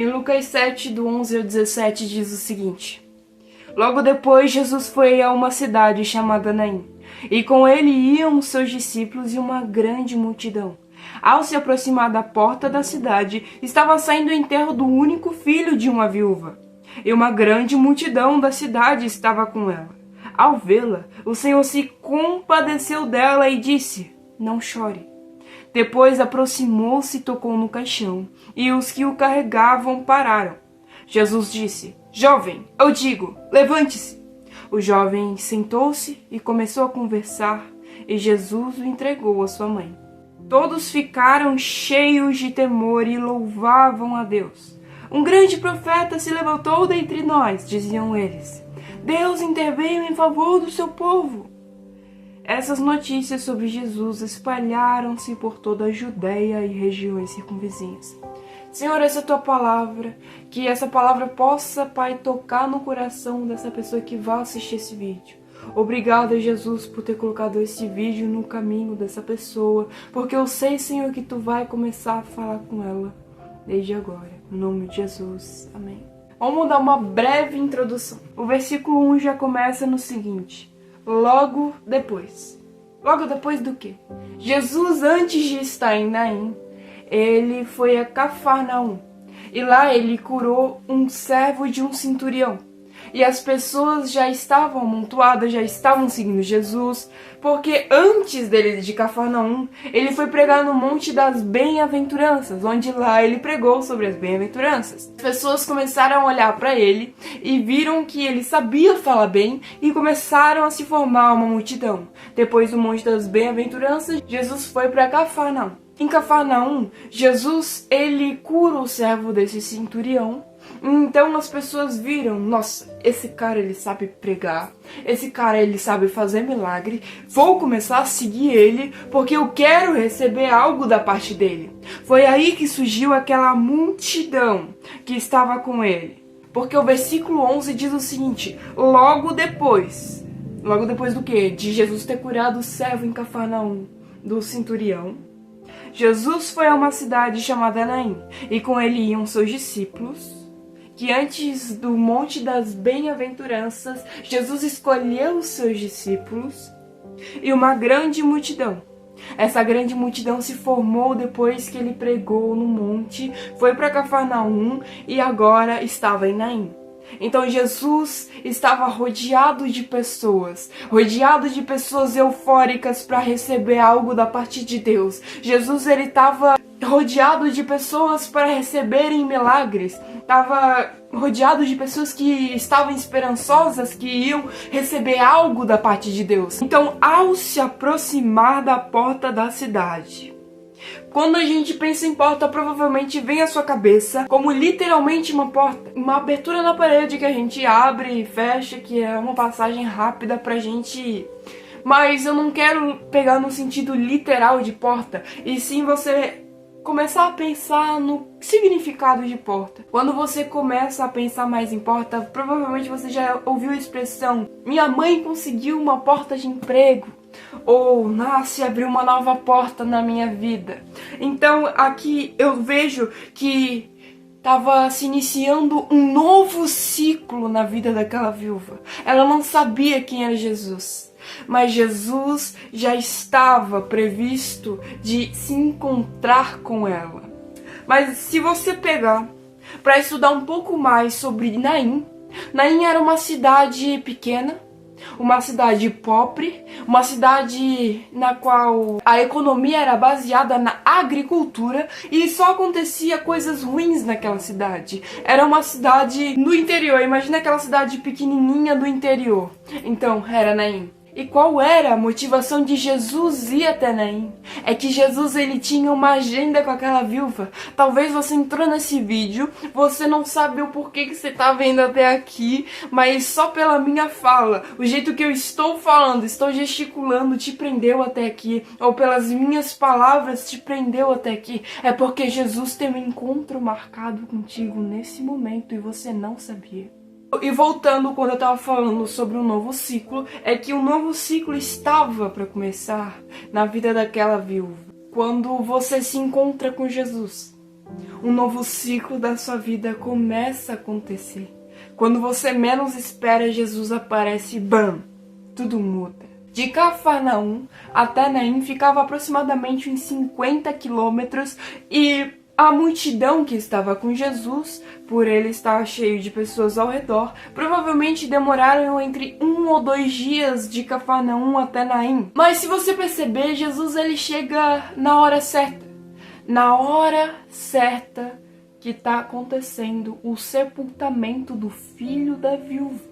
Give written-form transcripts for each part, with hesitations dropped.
Em Lucas 7, do 11 ao 17, diz o seguinte: Logo depois, Jesus foi a uma cidade chamada Naim, e com ele iam seus discípulos e uma grande multidão. Ao se aproximar da porta da cidade, estava saindo o enterro do único filho de uma viúva, e uma grande multidão da cidade estava com ela. Ao vê-la, o Senhor se compadeceu dela e disse: Não chore. Depois aproximou-se e tocou no caixão, e os que o carregavam pararam. Jesus disse: Jovem, eu digo, levante-se. O jovem sentou-se e começou a conversar, e Jesus o entregou à sua mãe. Todos ficaram cheios de temor e louvavam a Deus. Um grande profeta se levantou dentre nós, diziam eles. Deus interveio em favor do seu povo. Essas notícias sobre Jesus espalharam-se por toda a Judéia e regiões circunvizinhas. Senhor, essa é a tua palavra, que essa palavra possa, Pai, tocar no coração dessa pessoa que vai assistir esse vídeo. Obrigada, Jesus, por ter colocado esse vídeo no caminho dessa pessoa, porque eu sei, Senhor, que tu vai começar a falar com ela desde agora. Em nome de Jesus. Amém. Vamos dar uma breve introdução. O versículo 1 já começa no seguinte: Logo depois. Logo depois do quê? Jesus, antes de estar em Naim, ele foi a Cafarnaum. E lá ele curou um servo de um centurião. E as pessoas já estavam amontoadas, já estavam seguindo Jesus, porque antes dele de Cafarnaum, ele foi pregar no Monte das Bem-aventuranças, onde lá ele pregou sobre as bem-aventuranças. As pessoas começaram a olhar para ele e viram que ele sabia falar bem e começaram a se formar uma multidão. Depois do Monte das Bem-aventuranças, Jesus foi para Cafarnaum. Em Cafarnaum, Jesus ele cura o servo desse centurião. Então as pessoas viram, nossa, esse cara ele sabe pregar, esse cara ele sabe fazer milagre, vou começar a seguir ele porque eu quero receber algo da parte dele. Foi aí que surgiu aquela multidão que estava com ele. Porque o versículo 11 diz o seguinte: logo depois do quê? De Jesus ter curado o servo em Cafarnaum do centurião, Jesus foi a uma cidade chamada Naim, e com ele iam seus discípulos, que antes do Monte das Bem-aventuranças, Jesus escolheu os seus discípulos e uma grande multidão. Essa grande multidão se formou depois que ele pregou no monte, foi para Cafarnaum e agora estava em Naim. Então Jesus estava rodeado de pessoas eufóricas para receber algo da parte de Deus. Jesus ele estava rodeado de pessoas para receberem milagres, estava rodeado de pessoas que estavam esperançosas, que iam receber algo da parte de Deus. Então, ao se aproximar da porta da cidade, quando a gente pensa em porta, provavelmente vem à sua cabeça como literalmente uma porta, uma abertura na parede que a gente abre e fecha, que é uma passagem rápida pra gente ir. Mas eu não quero pegar no sentido literal de porta, e sim você começar a pensar no significado de porta. Quando você começa a pensar mais em porta, provavelmente você já ouviu a expressão: minha mãe conseguiu uma porta de emprego, ou nasce abriu uma nova porta na minha vida. Então aqui eu vejo que estava se iniciando um novo ciclo na vida daquela viúva. Ela não sabia quem era Jesus, mas Jesus já estava previsto de se encontrar com ela. Mas se você pegar para estudar um pouco mais sobre Naim, Naim era uma cidade pequena, uma cidade pobre, uma cidade na qual a economia era baseada na agricultura e só acontecia coisas ruins naquela cidade. Era uma cidade no interior, imagina aquela cidade pequenininha do interior. Então, era Naim. E qual era a motivação de Jesus ir até Naim? É que Jesus ele tinha uma agenda com aquela viúva. Talvez você entrou nesse vídeo, você não sabe o porquê que você está vendo até aqui, mas só pela minha fala, o jeito que eu estou falando, estou gesticulando, te prendeu até aqui, ou pelas minhas palavras te prendeu até aqui. É porque Jesus tem um encontro marcado contigo nesse momento e você não sabia. E voltando quando eu estava falando sobre um novo ciclo, é que um novo ciclo estava para começar na vida daquela viúva. Quando você se encontra com Jesus, Um novo ciclo da sua vida começa a acontecer. Quando você menos espera, Jesus aparece e bam, tudo muda. De Cafarnaum até Naim ficava aproximadamente uns 50 quilômetros e a multidão que estava com Jesus, por ele estar cheio de pessoas ao redor, provavelmente demoraram entre 1 ou 2 dias de Cafarnaum até Naim. Mas se você perceber, Jesus ele chega na hora certa. Na hora certa que está acontecendo o sepultamento do filho da viúva.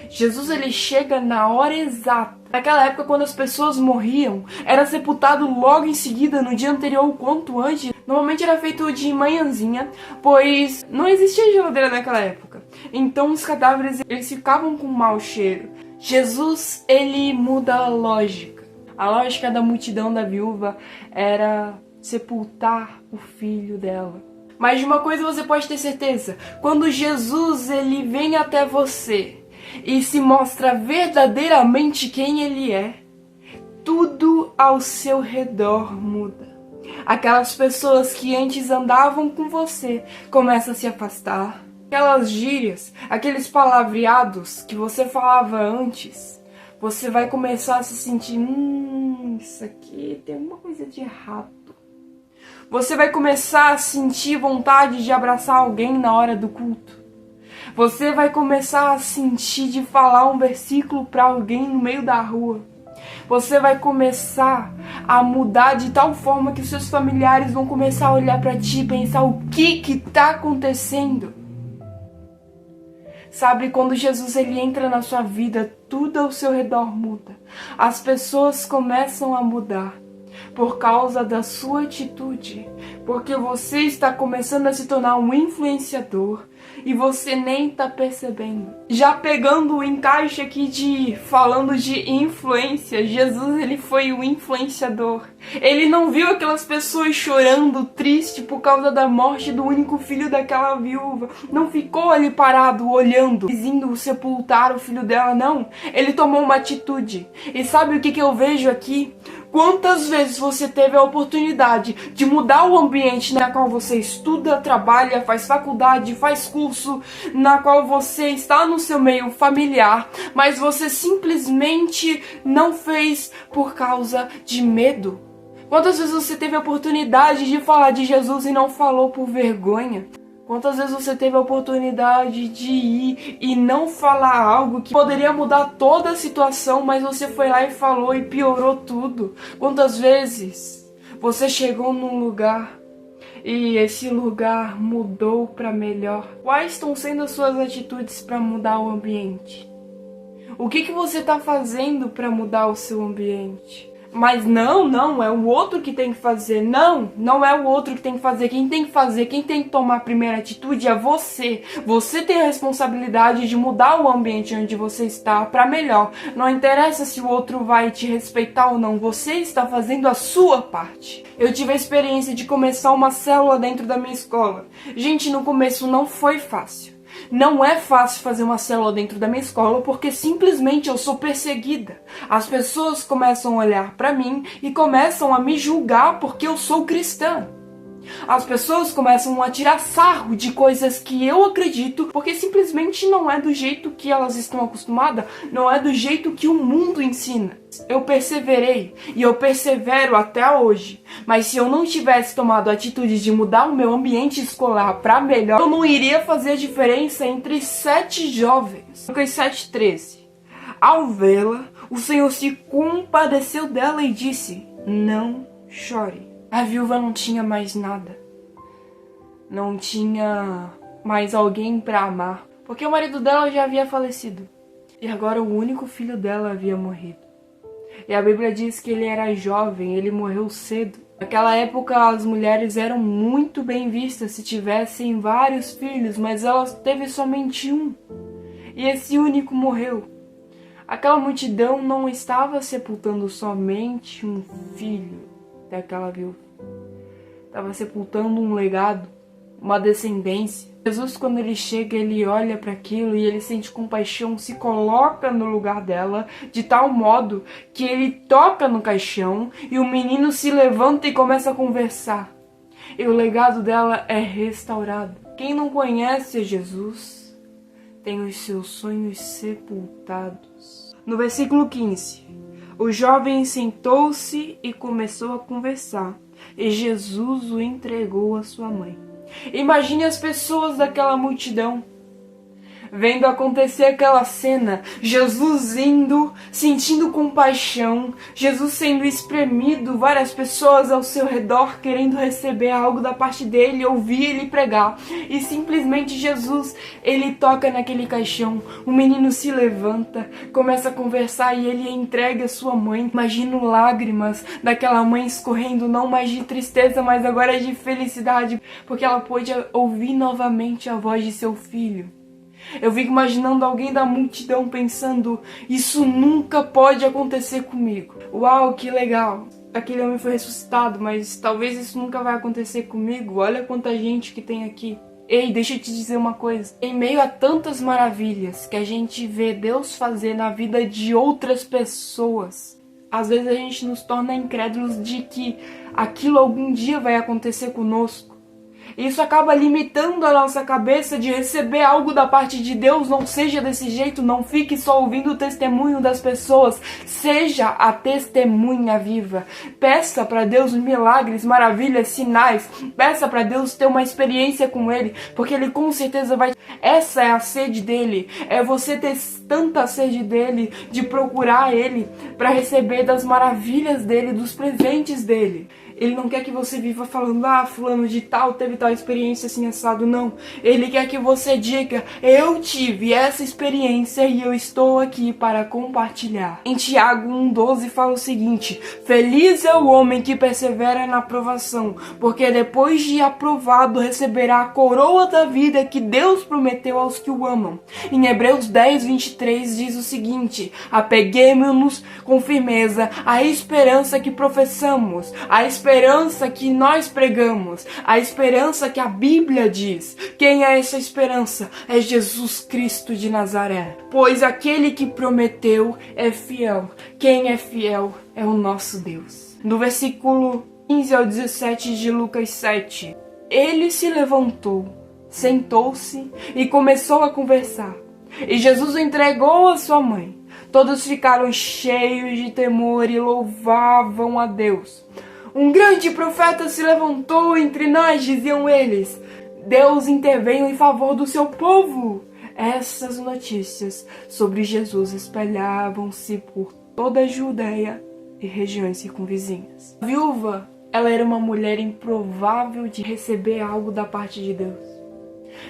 Jesus ele chega na hora exata. Naquela época, quando as pessoas morriam, era sepultado logo em seguida, no dia anterior ou quanto antes. Normalmente era feito de manhãzinha, pois não existia geladeira naquela época. Então os cadáveres eles ficavam com mau cheiro. Jesus ele muda a lógica. A lógica da multidão da viúva era sepultar o filho dela. Mas de uma coisa você pode ter certeza: quando Jesus ele vem até você e se mostra verdadeiramente quem ele é, tudo ao seu redor muda. Aquelas pessoas que antes andavam com você começam a se afastar. Aquelas gírias, aqueles palavreados que você falava antes, você vai começar a se sentir, isso aqui tem alguma coisa de errado. Você vai começar a sentir vontade de abraçar alguém na hora do culto. Você vai começar a sentir de falar um versículo para alguém no meio da rua. Você vai começar a mudar de tal forma que seus familiares vão começar a olhar para ti e pensar o que está acontecendo. Sabe, quando Jesus ele entra na sua vida, tudo ao seu redor muda. As pessoas começam a mudar por causa da sua atitude, porque você está começando a se tornar um influenciador e você nem está percebendo. Já pegando o encaixe aqui falando de influência, Jesus ele foi o influenciador. Ele não viu aquelas pessoas chorando, triste por causa da morte do único filho daquela viúva. Não ficou ali parado, olhando, indo sepultar o filho dela, não. Ele tomou uma atitude. E sabe o que eu vejo aqui? Quantas vezes você teve a oportunidade de mudar o ambiente na qual você estuda, trabalha, faz faculdade, faz curso, na qual você está no seu meio familiar, mas você simplesmente não fez por causa de medo? Quantas vezes você teve a oportunidade de falar de Jesus e não falou por vergonha? Quantas vezes você teve a oportunidade de ir e não falar algo que poderia mudar toda a situação, mas você foi lá e falou e piorou tudo? Quantas vezes você chegou num lugar e esse lugar mudou para melhor? Quais estão sendo as suas atitudes para mudar o ambiente? O que você está fazendo para mudar o seu ambiente? Mas não, é o outro que tem que fazer. Não é o outro que tem que fazer. Quem tem que fazer, quem tem que tomar a primeira atitude é você. Você tem a responsabilidade de mudar o ambiente onde você está para melhor. Não interessa se o outro vai te respeitar ou não. Você está fazendo a sua parte. Eu tive a experiência de começar uma célula dentro da minha escola. Gente, no começo não foi fácil. Não é fácil fazer uma célula dentro da minha escola porque simplesmente eu sou perseguida. As pessoas começam a olhar para mim e começam a me julgar porque eu sou cristã. As pessoas começam a tirar sarro de coisas que eu acredito porque simplesmente não é do jeito que elas estão acostumadas, não é do jeito que o mundo ensina. Eu perseverei e eu persevero até hoje, mas se eu não tivesse tomado a atitude de mudar o meu ambiente escolar para melhor, eu não iria fazer a diferença entre 7 jovens. Lucas 7:13. Ao vê-la, o Senhor se compadeceu dela e disse: não chore. A viúva não tinha mais nada. Não tinha mais alguém para amar, porque o marido dela já havia falecido. E agora o único filho dela havia morrido. E a Bíblia diz que ele era jovem, ele morreu cedo. Naquela época as mulheres eram muito bem vistas se tivessem vários filhos, mas ela teve somente um. E esse único morreu. Aquela multidão não estava sepultando somente um filho daquela viúva. Estava sepultando um legado, uma descendência. Jesus, quando ele chega, ele olha para aquilo e ele sente compaixão, se coloca no lugar dela, de tal modo que ele toca no caixão e o menino se levanta e começa a conversar. e o legado dela é restaurado. Quem não conhece Jesus tem os seus sonhos sepultados. No versículo 15, o jovem sentou-se e começou a conversar, e Jesus o entregou à sua mãe. Imagine as pessoas daquela multidão vendo acontecer aquela cena, Jesus indo, sentindo compaixão, Jesus sendo espremido, várias pessoas ao seu redor querendo receber algo da parte dele, ouvir ele pregar, e simplesmente Jesus, ele toca naquele caixão, o menino se levanta, começa a conversar e ele entrega a sua mãe. Imagino lágrimas daquela mãe escorrendo, não mais de tristeza, mas agora de felicidade, porque ela pôde ouvir novamente a voz de seu filho. Eu fico imaginando alguém da multidão pensando, isso nunca pode acontecer comigo. Uau, que legal. Aquele homem foi ressuscitado, mas talvez isso nunca vai acontecer comigo. Olha quanta gente que tem aqui. Ei, deixa eu te dizer uma coisa. Em meio a tantas maravilhas que a gente vê Deus fazer na vida de outras pessoas, às vezes a gente nos torna incrédulos de que aquilo algum dia vai acontecer conosco. Isso acaba limitando a nossa cabeça de receber algo da parte de Deus. Não seja desse jeito, não fique só ouvindo o testemunho das pessoas. Seja a testemunha viva. Peça para Deus milagres, maravilhas, sinais. Peça para Deus ter uma experiência com Ele, porque Ele com certeza vai... Essa é a sede dEle. É você ter tanta sede dEle, de procurar Ele, para receber das maravilhas dEle, dos presentes dEle. Ele não quer que você viva falando, fulano de tal teve tal experiência assim assado, não. Ele quer que você diga, eu tive essa experiência e eu estou aqui para compartilhar. Em Tiago 1,12 fala o seguinte, feliz é o homem que persevera na aprovação, porque depois de aprovado receberá a coroa da vida que Deus prometeu aos que o amam. Em Hebreus 10:23 diz o seguinte, apeguemo-nos com firmeza à esperança que professamos, a esperança que nós pregamos, a esperança que a Bíblia diz. Quem é essa esperança? É Jesus Cristo de Nazaré. Pois aquele que prometeu é fiel. Quem é fiel é o nosso Deus. No versículo 15 ao 17 de Lucas 7, ele se levantou, sentou-se e começou a conversar. E Jesus o entregou à sua mãe. Todos ficaram cheios de temor e louvavam a Deus. Um grande profeta se levantou entre nós, diziam eles. Deus interveio em favor do seu povo. Essas notícias sobre Jesus espalhavam-se por toda a Judéia e regiões circunvizinhas. A viúva, ela era uma mulher improvável de receber algo da parte de Deus.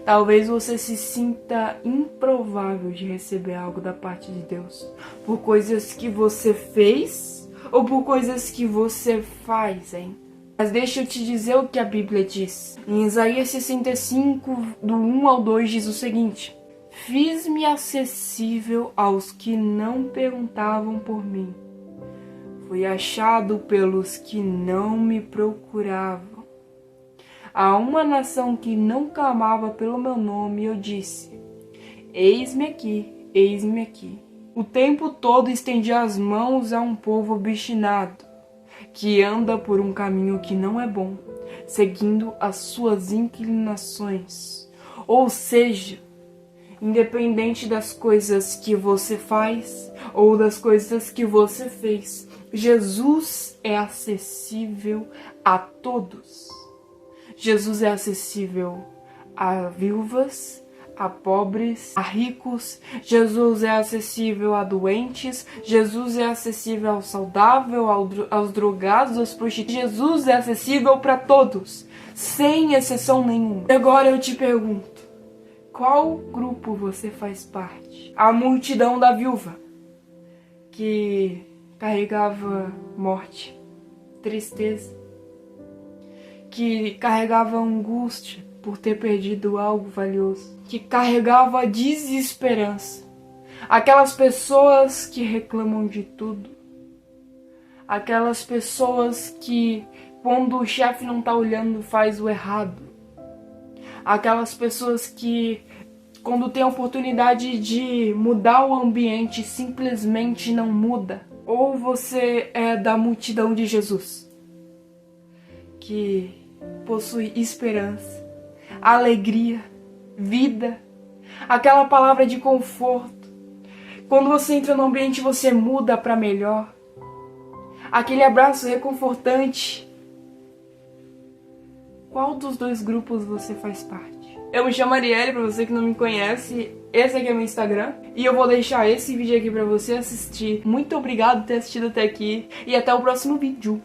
Talvez você se sinta improvável de receber algo da parte de Deus por coisas que você fez ou por coisas que você faz, hein? Mas deixa eu te dizer o que a Bíblia diz. Em Isaías 65, do 1 ao 2, diz o seguinte, fiz-me acessível aos que não perguntavam por mim. Fui achado pelos que não me procuravam. A uma nação que não clamava pelo meu nome, eu disse, eis-me aqui, eis-me aqui. O tempo todo estendi as mãos a um povo obstinado, que anda por um caminho que não é bom, seguindo as suas inclinações. Ou seja, independente das coisas que você faz ou das coisas que você fez, Jesus é acessível a todos. Jesus é acessível a viúvas, a pobres, a ricos. Jesus é acessível a doentes. Jesus é acessível ao saudável, aos drogados, aos prostitutos. Jesus é acessível para todos, sem exceção nenhuma. Agora eu te pergunto, qual grupo você faz parte? A multidão da viúva, que carregava morte, tristeza, que carregava angústia por ter perdido algo valioso, que carregava a desesperança. Aquelas pessoas que reclamam de tudo. Aquelas pessoas que, quando o chefe não tá olhando, faz o errado. Aquelas pessoas que, quando tem a oportunidade de mudar o ambiente, simplesmente não muda. Ou você é da multidão de Jesus, que possui esperança, alegria, vida, aquela palavra de conforto. Quando você entra no ambiente, você muda para melhor. Aquele abraço reconfortante. Qual dos dois grupos você faz parte? Eu me chamo Arielle, pra você que não me conhece, esse aqui é meu Instagram. E eu vou deixar esse vídeo aqui pra você assistir. Muito obrigado por ter assistido até aqui. E até o próximo vídeo.